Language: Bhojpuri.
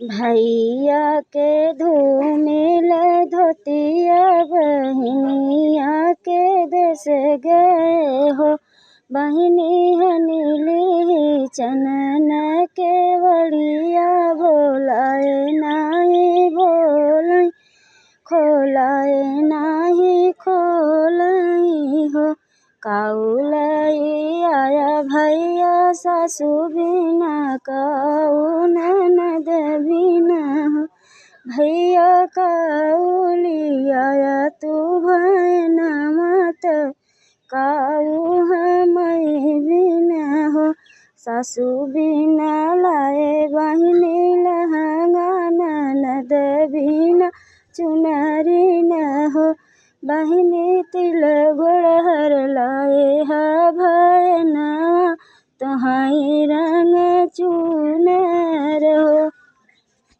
भैया के धूमिल धोतिया बहनिया के देश गए हो। बहनी नीली चनन के बड़िया बोलाए नाही बोलाई, खोलाए नाही खोलाई हो। काउलाई आया भैया सासू बिना काऊ ननद बिना हो। भैया काउली आया तू बहन मत काऊ हमें बिना हो। सासू बिना लाए बहनी लहंगा, ननद बिना चुनरी न हो। बहनी तिल गुड़हर लाए हा भैया, तुहाई रंग चू